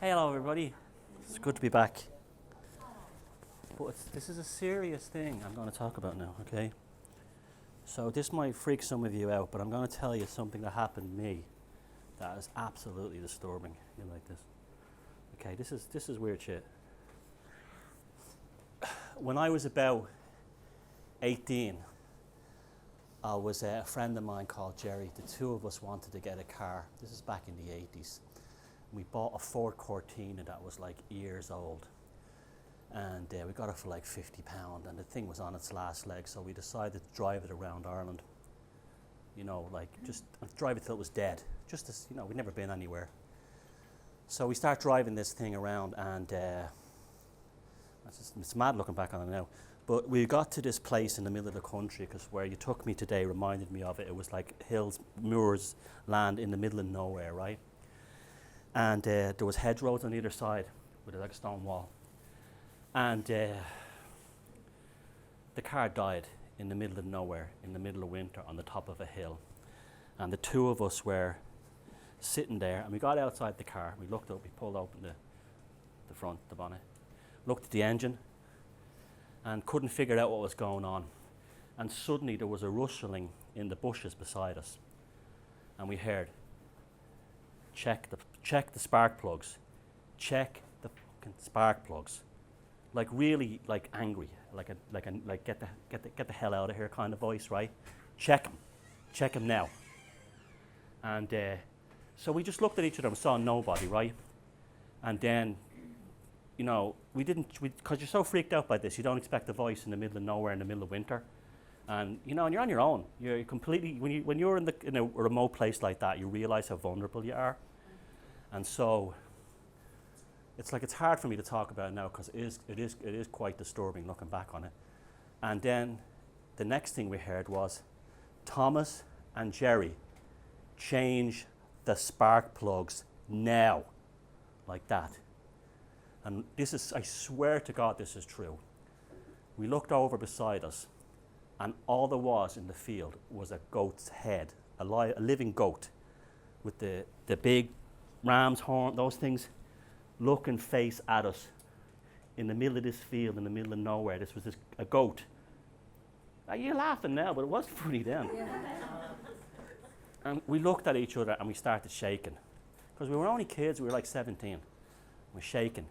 Hello everybody, it's good to be back. But this is a serious thing I'm going to talk about now, okay? So this might freak some of you out, but I'm going to tell you something that happened to me that is absolutely disturbing. You like this? Okay, this is weird shit. When I was about 18, I was a friend of mine called Jerry. The two of us wanted to get a car. This is back in the 80s. We bought a Ford Cortina that was like years old. And we got it for like £50, and the thing was on its last leg, so we decided to drive it around Ireland. You know, like just drive it till it was dead. Just as, you know, we'd never been anywhere. So we start driving this thing around, and it's mad looking back on it now. But we got to this place in the middle of the country, because where you took me today reminded me of it. It was like hills, moors, land in the middle of nowhere, right? And there was hedgerows on either side with like a stone wall. And the car died in the middle of nowhere, in the middle of winter, on the top of a hill. And the two of us were sitting there, and we got outside the car. We looked up, we pulled open the front, the bonnet, looked at the engine, and couldn't figure out what was going on. And suddenly there was a rustling in the bushes beside us. And we heard, check the spark plugs. Check the fucking spark plugs. Like really, like angry, like get the hell out of here kind of voice, right? Check him now. And so we just looked at each other and saw nobody, right? And then, you know, because you're so freaked out by this, you don't expect a voice in the middle of nowhere in the middle of winter, and you know, and you're on your own. You're completely when you're in a remote place like that, you realize how vulnerable you are, and so. It's like it's hard for me to talk about it now because it is quite disturbing looking back on it. And then the next thing we heard was Thomas and Jerry, change the spark plugs now, like that. And this is, I swear to God, this is true. We looked over beside us, and all there was in the field was a goat's head, a living goat, with the big ram's horn, those things. Looking face at us in the middle of this field, in the middle of nowhere. This was a goat. You're laughing now, but it wasn't funny then. Yeah. And we looked at each other and we started shaking. Because we were only kids, we were like 17. We're shaking.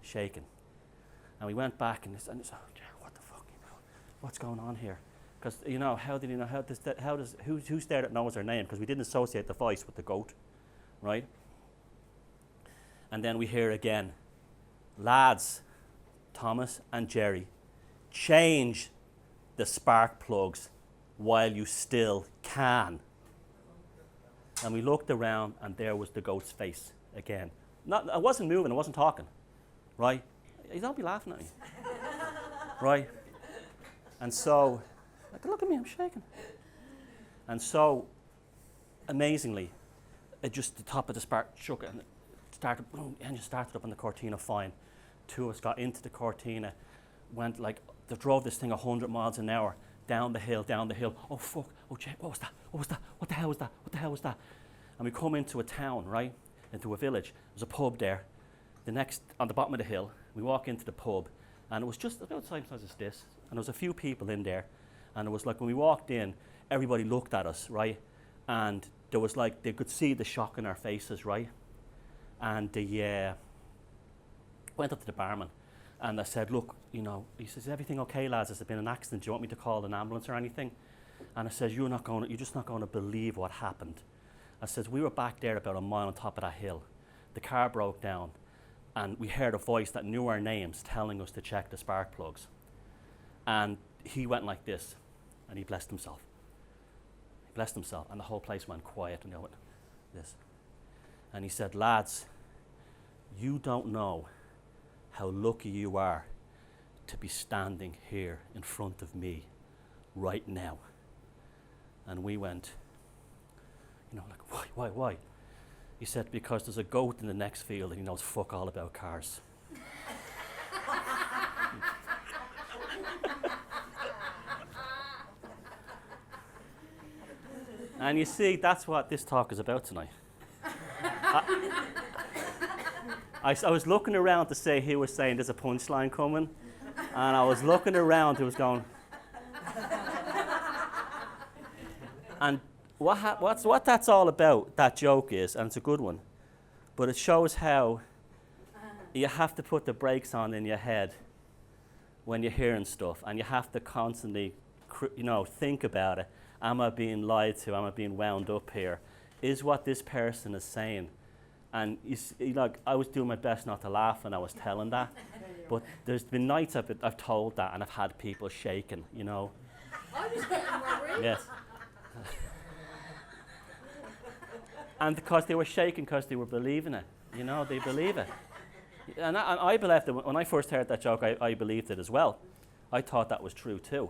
And we went back and said, oh, what the fuck, you know, what's going on here? Because, you know, how did you know, who's there that knows their name? Because we didn't associate the voice with the goat, right? And then we hear again, lads, Thomas and Jerry, change the spark plugs while you still can. And we looked around, and there was the goat's face again. I wasn't moving, I wasn't talking, right? You don't be laughing at me, right? And so, look at me, I'm shaking. And so, amazingly, just the top of the spark shook, and engine started up on the Cortina fine. Two of us got into the Cortina, went like, they drove this thing 100 miles an hour down the hill. Oh fuck, oh Jay, what was that? What the hell was that? And we come into a town, right? Into a village. There's a pub there. On the bottom of the hill, we walk into the pub, and it was just about the same size as this, and there was a few people in there, and it was like when we walked in, everybody looked at us, right? And there was like, they could see the shock in our faces, right? And they went up to the barman, and I said, look, you know, he says, is everything okay, lads? Has there been an accident? Do you want me to call an ambulance or anything? And I said, you're just not going to believe what happened. I said, we were back there about a mile on top of that hill. The car broke down, and we heard a voice that knew our names telling us to check the spark plugs. And he went like this, and he blessed himself. And the whole place went quiet, and they went this. And he said, lads, you don't know how lucky you are to be standing here in front of me right now. And we went, you know, like, why? He said, because there's a goat in the next field and he knows fuck all about cars. And you see, that's what this talk is about tonight. I was looking around to say he was saying there's a punchline coming, and I was looking around, he was going. And what that's all about, that joke is, and it's a good one, but it shows how you have to put the brakes on in your head when you're hearing stuff, and you have to constantly, think about it. Am I being lied to? Am I being wound up here? Is what this person is saying? And I was doing my best not to laugh when I was telling that, but there's been nights I've told that and I've had people shaking, I was getting worried. Yes. And because they were shaking because they were believing it, they believe it. And I believed it. When I first heard that joke, I believed it as well. I thought that was true too.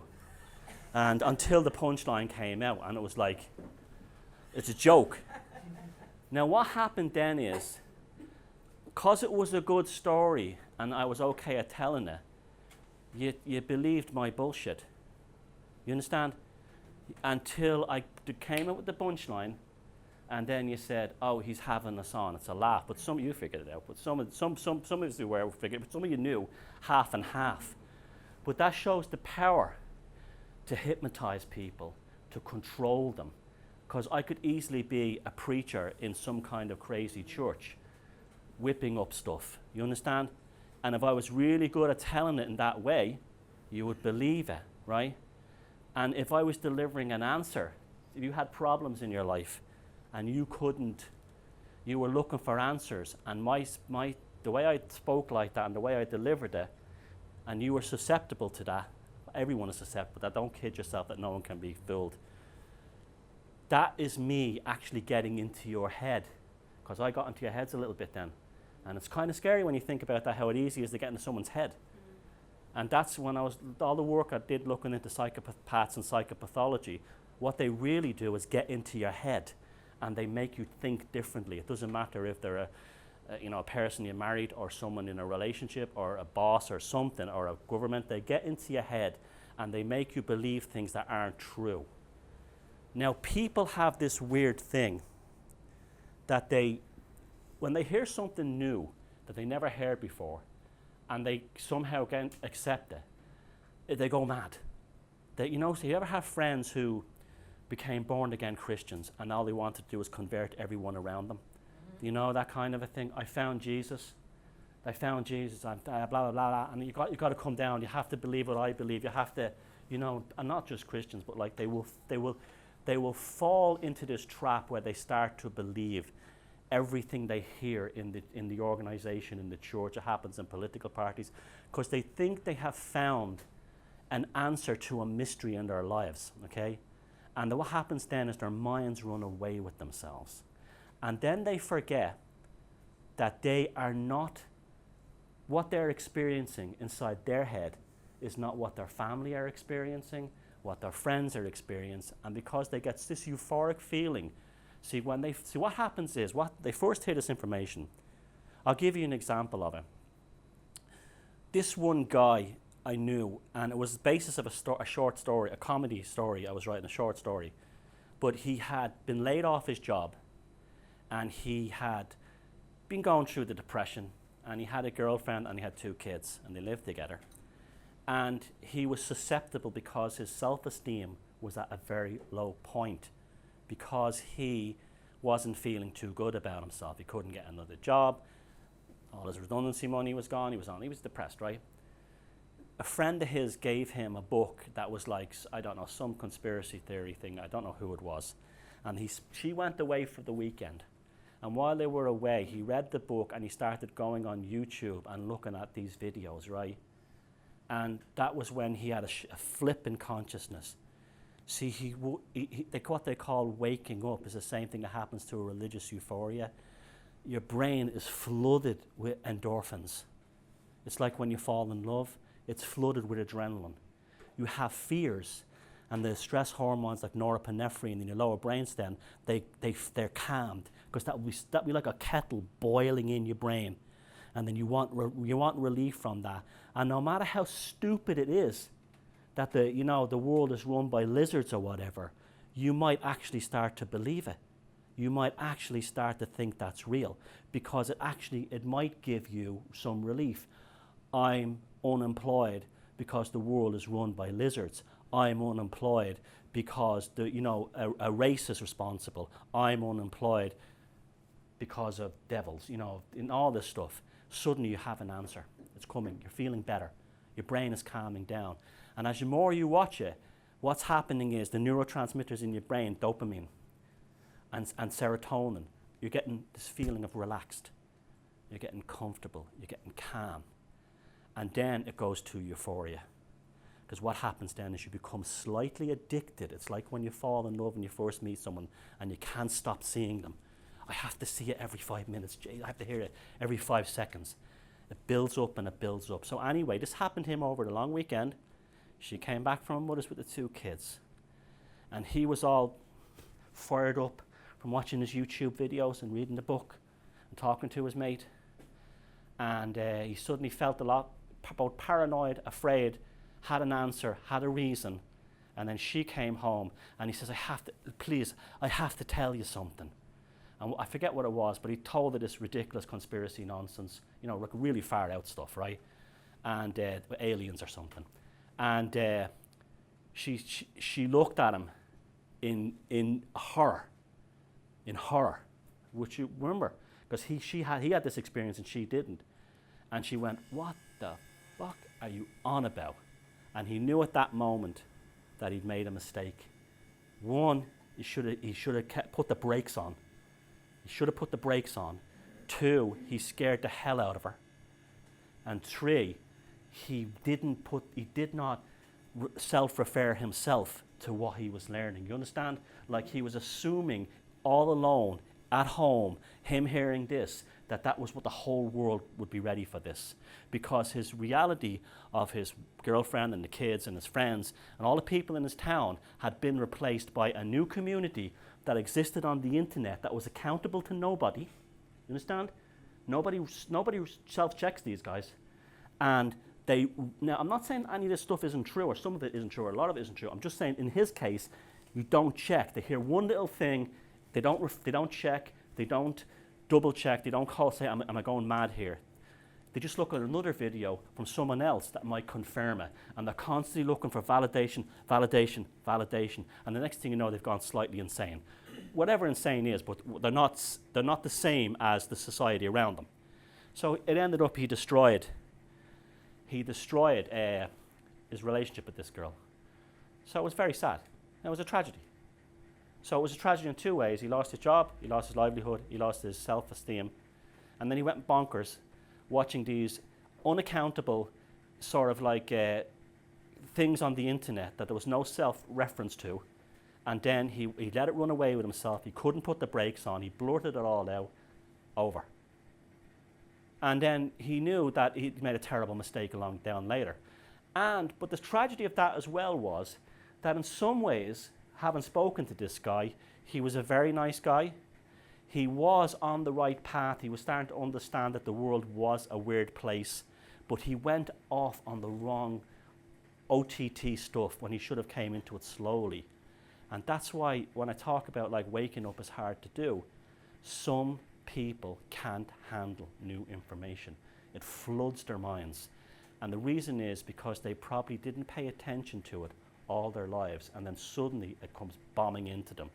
And until the punchline came out, and it was like, it's a joke. Now what happened then is, because it was a good story and I was okay at telling it, you believed my bullshit. You understand? Until I came out with the punchline, and then you said, oh, he's having us on, it's a laugh. But some of you figured it out, but some of us were figured, but some of you knew half and half. But that shows the power to hypnotize people, to control them. Because I could easily be a preacher in some kind of crazy church, whipping up stuff, you understand? And if I was really good at telling it in that way, you would believe it, right? And if I was delivering an answer, if you had problems in your life, and you were looking for answers, and the way I spoke like that and the way I delivered it, and you were susceptible to that, everyone is susceptible to that, don't kid yourself that no one can be fooled. That is me actually getting into your head, because I got into your heads a little bit then. And it's kind of scary when you think about that, how easy it is to get into someone's head. And that's when all the work I did looking into psychopaths and psychopathology, what they really do is get into your head. And they make you think differently. It doesn't matter if they're a person you married, or someone in a relationship, or a boss or something, or a government. They get into your head and they make you believe things that aren't true. Now, people have this weird thing that when they hear something new that they never heard before, and they somehow accept it, they go mad. So you ever have friends who became born-again Christians, and all they wanted to do was convert everyone around them? That kind of a thing. I found Jesus, and blah, blah, blah, and you got to come down. You have to believe what I believe. You have to, and not just Christians, but like they will fall into this trap where they start to believe everything they hear in the organization, in the church. It happens in political parties, because they think they have found an answer to a mystery in their lives, okay? And what happens then is their minds run away with themselves. And then they forget that they are not, what they're experiencing inside their head is not what their family are experiencing, what their friends are experiencing. And because they get this euphoric feeling, what happens is, what they first hear this information. I'll give you an example of it. This one guy I knew, and it was the basis of a short story, a comedy story. I was writing a short story. But he had been laid off his job, and he had been going through the depression, and he had a girlfriend, and he had 2 kids, and they lived together. And he was susceptible because his self-esteem was at a very low point, because he wasn't feeling too good about himself. He couldn't get another job. All his redundancy money was gone. He was depressed, right? A friend of his gave him a book that was like, I don't know, some conspiracy theory thing. I don't know who it was. And she went away for the weekend. And while they were away, he read the book and he started going on YouTube and looking at these videos, right? And that was when he had a flip in consciousness. See, what they call waking up is the same thing that happens to a religious euphoria. Your brain is flooded with endorphins. It's like when you fall in love. It's flooded with adrenaline. You have fears, and the stress hormones like norepinephrine in your lower brainstem, they're calmed, because that would be like a kettle boiling in your brain, and then you want relief from that. And no matter how stupid it is that the world is run by lizards or whatever, you might actually start to believe it. you might actually start to think that's real, because it might give you some relief. I'm unemployed because the world is run by lizards. I'm unemployed because a race is responsible. I'm unemployed because of devils, in all this stuff. Suddenly you have an answer. It's coming. You're feeling better. Your brain is calming down. And as the more you watch it, what's happening is the neurotransmitters in your brain, dopamine and serotonin, you're getting this feeling of relaxed. You're getting comfortable. You're getting calm. And then it goes to euphoria. Because what happens then is you become slightly addicted. It's like when you fall in love and you first meet someone and you can't stop seeing them. I have to see it every 5 minutes. I have to hear it every 5 seconds. It builds up and it builds up. So anyway, this happened to him over the long weekend. She came back from her mother's with the 2 kids. And he was all fired up from watching his YouTube videos and reading the book and talking to his mate. And he suddenly felt a lot both paranoid, afraid, had an answer, had a reason. And then she came home and he says, I have to tell you something. And I forget what it was, but he told her this ridiculous conspiracy nonsense, like really far out stuff, right? And aliens or something. And she looked at him in horror, which you remember, because he had this experience and she didn't. And she went, what the fuck are you on about? And he knew at that moment that he'd made a mistake. One, he should have put the brakes on. He should have put the brakes on. 2, he scared the hell out of her. And 3, he did not self-refer himself to what he was learning. You understand? Like he was assuming all alone, at home, him hearing this, that was what the whole world would be ready for this. Because his reality of his girlfriend and the kids and his friends and all the people in his town had been replaced by a new community that existed on the internet that was accountable to nobody. You understand? Nobody self-checks these guys. And now I'm not saying any of this stuff isn't true or some of it isn't true or a lot of it isn't true. I'm just saying in his case, you don't check. They hear one little thing, they don't check, they don't double check, they don't call, say, am I going mad here? They just look at another video from someone else that might confirm it. And they're constantly looking for validation. And the next thing you know, they've gone slightly insane. Whatever insane is, but they're not the same as the society around them. So it ended up he destroyed his relationship with this girl. So it was very sad. It was a tragedy. So it was a tragedy in 2 ways. He lost his job, he lost his livelihood, he lost his self-esteem. And then he went bonkers watching these unaccountable sort of like things on the internet that there was no self-reference to. And then he let it run away with himself. He couldn't put the brakes on. He blurted it all out. Over. And then he knew that he'd made a terrible mistake down later. But the tragedy of that as well was that in some ways, having spoken to this guy, he was a very nice guy. He was on the right path. He was starting to understand that the world was a weird place, but he went off on the wrong OTT stuff when he should have came into it slowly. And that's why when I talk about like waking up is hard to do, some people can't handle new information. It floods their minds. And the reason is because they probably didn't pay attention to it all their lives, and then suddenly it comes bombing into them.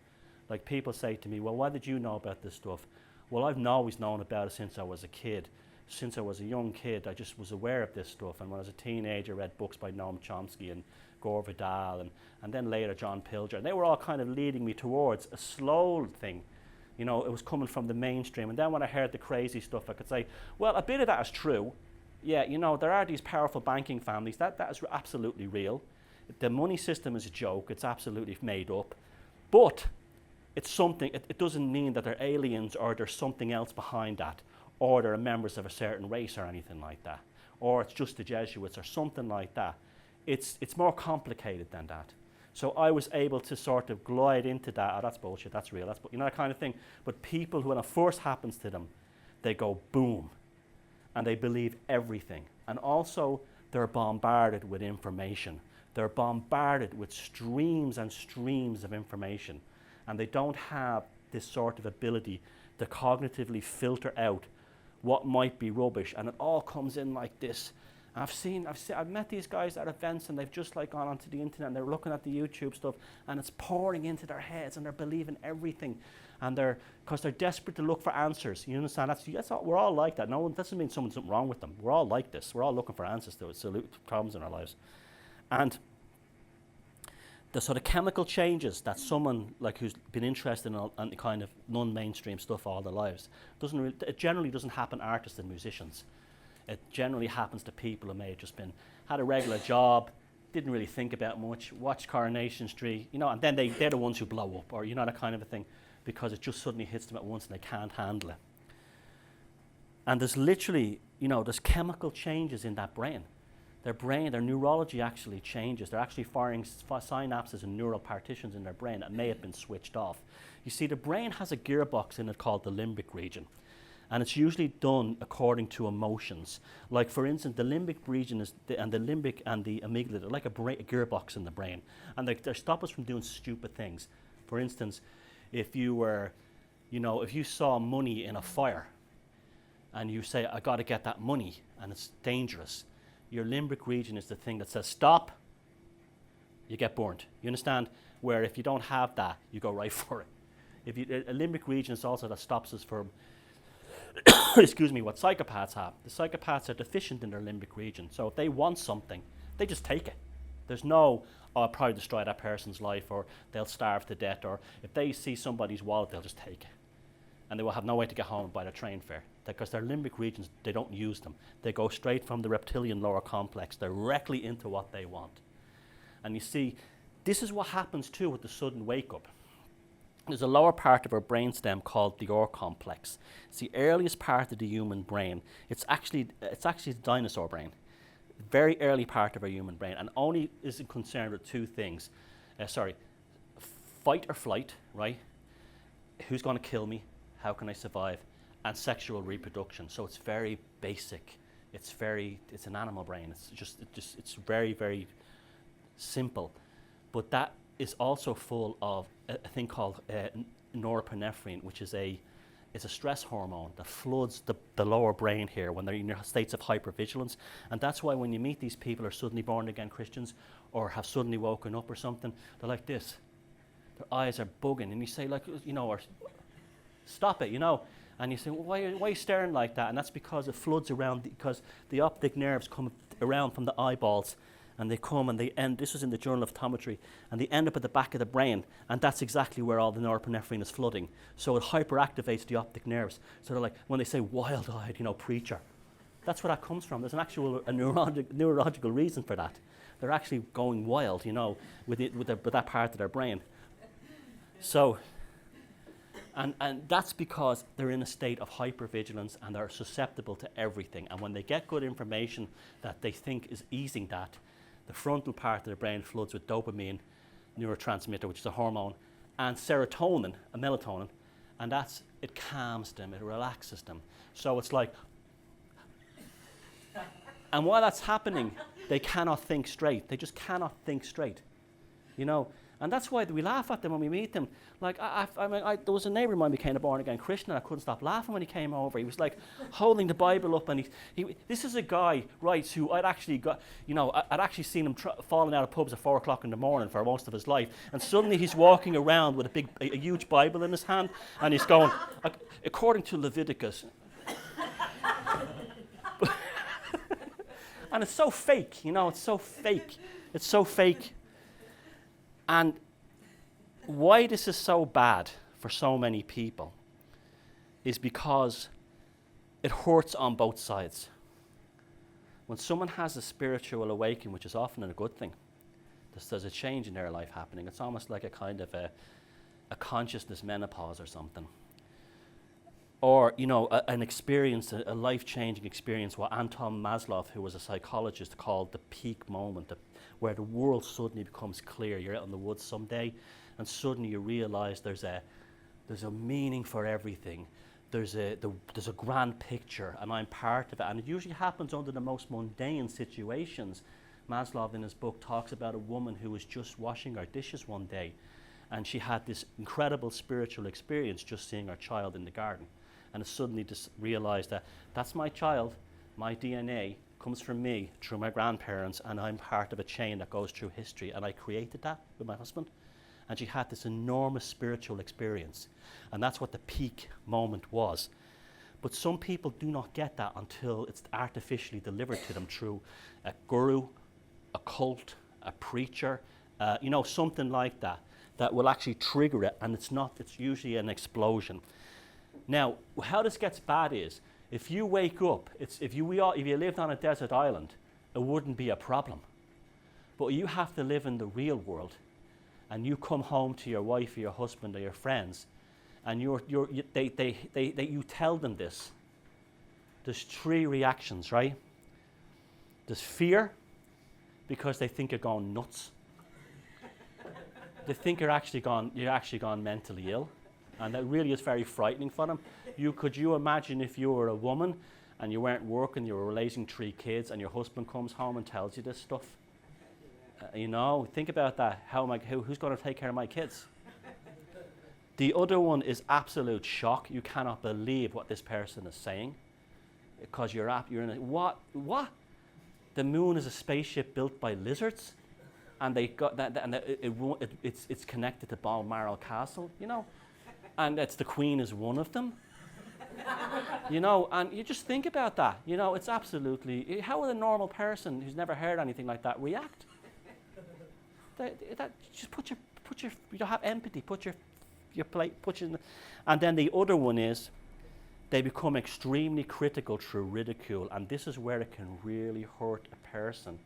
Like people say to me, well, why did you know about this stuff? Well, I've always known about it since I was a kid. Since I was a young kid, I just was aware of this stuff. And when I was a teenager, I read books by Noam Chomsky and Gore Vidal, and then later John Pilger. And they were all kind of leading me towards a slow thing. It was coming from the mainstream. And then when I heard the crazy stuff, I could say, well, a bit of that is true. Yeah, there are these powerful banking families. That is absolutely real. The money system is a joke. It's absolutely made up. But it's something. It doesn't mean that they're aliens or there's something else behind that, or they're members of a certain race or anything like that, or it's just the Jesuits or something like that. It's more complicated than that. So I was able to sort of glide into that. Oh, that's bullshit. That's real. That kind of thing. But people who, when it first happens to them, they go boom, and they believe everything. And also, they're bombarded with information. They're bombarded with streams and streams of information, and they don't have this sort of ability to cognitively filter out what might be rubbish, and it all comes in like this. I've met these guys at events, and they've just like gone onto the internet and they're looking at the YouTube stuff, and it's pouring into their heads, and they're believing everything, and because they're desperate to look for answers. You understand? That's all, we're all like that. No one doesn't mean something's something wrong with them. We're all like this. We're all looking for answers to problems in our lives, and the sort of chemical changes that someone like who's been interested in the kind of non-mainstream stuff all their lives it generally doesn't happen to artists and musicians. It generally happens to people who may have just had a regular job, didn't really think about much, watched Coronation Street, and then they're the ones who blow up, or that kind of a thing, because it just suddenly hits them at once and they can't handle it. And there's literally, there's chemical changes in that brain. Their neurology actually changes. They're actually firing synapses and neural partitions in their brain that may have been switched off. You see, the brain has a gearbox in it called the limbic region. And it's usually done according to emotions. Like, for instance, the limbic region and the limbic and the amygdala are like a gearbox in the brain. And they stop us from doing stupid things. For instance, if you saw money in a fire and you say, I got to get that money, and it's dangerous, your limbic region is the thing that says, stop, you get burnt. You understand? Where if you don't have that, you go right for it. A limbic region is also that stops us from excuse me, what psychopaths have. The psychopaths are deficient in their limbic region. So if they want something, they just take it. There's no, I'll probably destroy that person's life, or they'll starve to death, or if they see somebody's wallet, they'll just take it. And they will have no way to get home and buy their train fare. Because their limbic regions, they don't use them. They go straight from the reptilian lower complex directly into what they want. And you see, this is what happens too with the sudden wake up. There's a lower part of our brainstem called the ore complex. It's the earliest part of the human brain. It's actually the dinosaur brain. Very early part of our human brain, and only is concerned with two things. Fight or flight, right? Who's going to kill me? How can I survive? And sexual reproduction. So it's very basic. It's an animal brain. It's very, very simple. But that is also full of a thing called norepinephrine, which is a stress hormone that floods the lower brain here when they're in states of hypervigilance. And that's why when you meet these people who are suddenly born again Christians or have suddenly woken up or something, they're like this. Their eyes are bugging, and you say, like, or stop it, And you say, well, why are you staring like that? And that's because it floods around, because the optic nerves come around from the eyeballs, and they come and they end. This was in the Journal of Optometry, and they end up at the back of the brain, and that's exactly where all the norepinephrine is flooding. So it hyperactivates the optic nerves. So they're like, when they say wild-eyed, preacher, that's where that comes from. There's an actual neurological reason for that. They're actually going wild, with that part of their brain. So, and that's because they're in a state of hypervigilance and they're susceptible to everything. And when they get good information that they think is easing that, the frontal part of the brain floods with dopamine, neurotransmitter, which is a hormone, and serotonin, a melatonin, and it calms them, it relaxes them. So it's like, and while that's happening, they cannot think straight. They just cannot think straight, And that's why we laugh at them when we meet them. Like, there was a neighbour of mine who became a born-again Christian, and I couldn't stop laughing when he came over. He was like holding the Bible up, and this is a guy, right, who I'd actually seen him falling out of pubs at 4 o'clock in the morning for most of his life, and suddenly he's walking around with a huge Bible in his hand, and he's going, according to Leviticus. And it's so fake, it's so fake. It's so fake. And why this is so bad for so many people is because it hurts on both sides. When someone has a spiritual awakening, which is often a good thing, there's a change in their life happening. It's almost like a kind of a consciousness menopause or something. Or, an experience, a life-changing experience, what Anton Maslow, who was a psychologist, called the peak moment, where the world suddenly becomes clear. You're out in the woods someday, and suddenly you realize there's a meaning for everything. There's a grand picture, and I'm part of it. And it usually happens under the most mundane situations. Maslow, in his book, talks about a woman who was just washing her dishes one day, And she had this incredible spiritual experience just seeing her child in the garden. And suddenly just realized that that's my child, my DNA comes from me through my grandparents, and I'm part of a chain that goes through history, and I created that with my husband. And she had this enormous spiritual experience. And that's what the peak moment was. But some people do not get that until it's artificially delivered to them through a guru, a cult, a preacher, something like that, that will actually trigger it, and it's usually an explosion. Now, how this gets bad is, if you wake up, if you lived on a desert island, it wouldn't be a problem. But you have to live in the real world, and you come home to your wife or your husband or your friends, and you tell them this. There's 3 reactions, right? There's fear, because they think you're going nuts. They think you're actually gone mentally ill, and that really is very frightening for them. Could you imagine if you were a woman and you weren't working, you were raising 3 kids, and your husband comes home and tells you this stuff? Think about that. Who's going to take care of my kids? The other one is absolute shock. You cannot believe what this person is saying, because you're in a, what? The moon is a spaceship built by lizards, and they got that, and it's connected to Balmoral Castle, and the Queen is one of them, and you just think about that, it's absolutely. How would a normal person who's never heard anything like that react? Just you have empathy. Put your plate. And then the other one is, they become extremely critical through ridicule, and this is where it can really hurt a person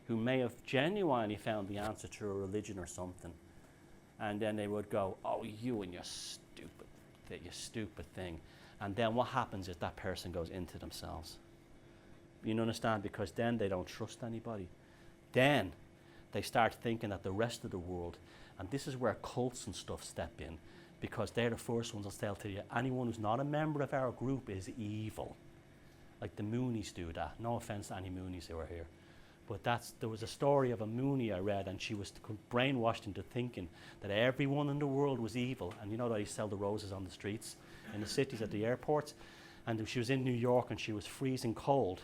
who may have genuinely found the answer to a religion or something, and then they would go, "Oh, you and your stupid thing," and then what happens is that person goes into themselves. You understand? Because then they don't trust anybody. Then they start thinking that the rest of the world, and this is where cults and stuff step in, because they're the first ones that'll tell you anyone who's not a member of our group is evil. Like the Moonies do that. No offense to any Moonies who are here. But there was a story of a Moonie I read, and she was brainwashed into thinking that everyone in the world was evil. And you know that they sell the roses on the streets in the cities at the airports. And she was in New York, and she was freezing cold.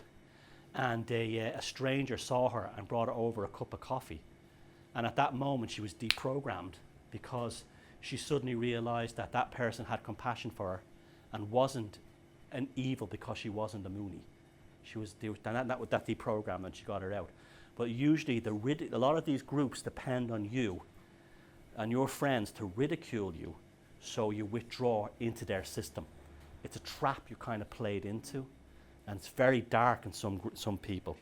And a stranger saw her and brought her over a cup of coffee. And at that moment, she was deprogrammed, because she suddenly realized that that person had compassion for her and wasn't an evil because she wasn't a Moonie. That deprogrammed, and she got her out. But usually a lot of these groups depend on you and your friends to ridicule you, so you withdraw into their system. It's a trap you kind of played into, and it's very dark in some people.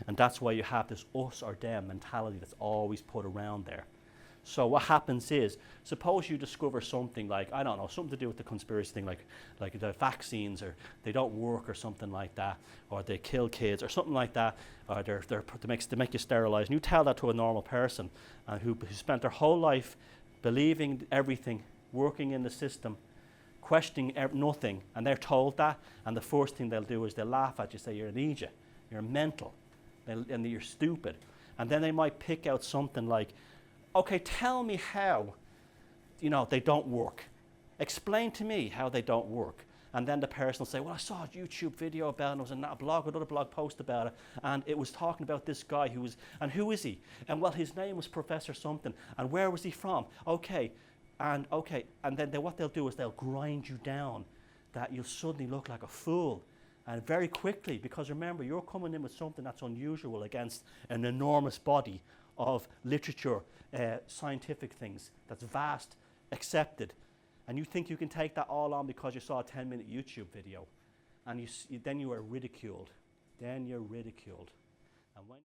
And that's why you have this us or them mentality that's always put around there. So what happens is, suppose you discover something like, I don't know, something to do with the conspiracy thing, like the vaccines, or they don't work, or something like that, or they kill kids, or something like that, or they make you sterilized. And you tell that to a normal person who spent their whole life believing everything, working in the system, questioning nothing, and they're told that, and the first thing they'll do is they'll laugh at you, say you're an idiot, you're mental, and you're stupid. And then they might pick out something like, okay, tell me how, they don't work. Explain to me how they don't work. And then the person will say, well, I saw a YouTube video about it, and there was another blog post about it, and it was talking about this guy and who is he? And well, his name was Professor something, and where was he from? Okay, and then what they'll do is they'll grind you down, that you'll suddenly look like a fool. And very quickly, because remember, you're coming in with something that's unusual against an enormous body of literature, scientific things, that's vast, accepted. And you think you can take that all on because you saw a 10-minute YouTube video. And then you are ridiculed. Then you're ridiculed. And when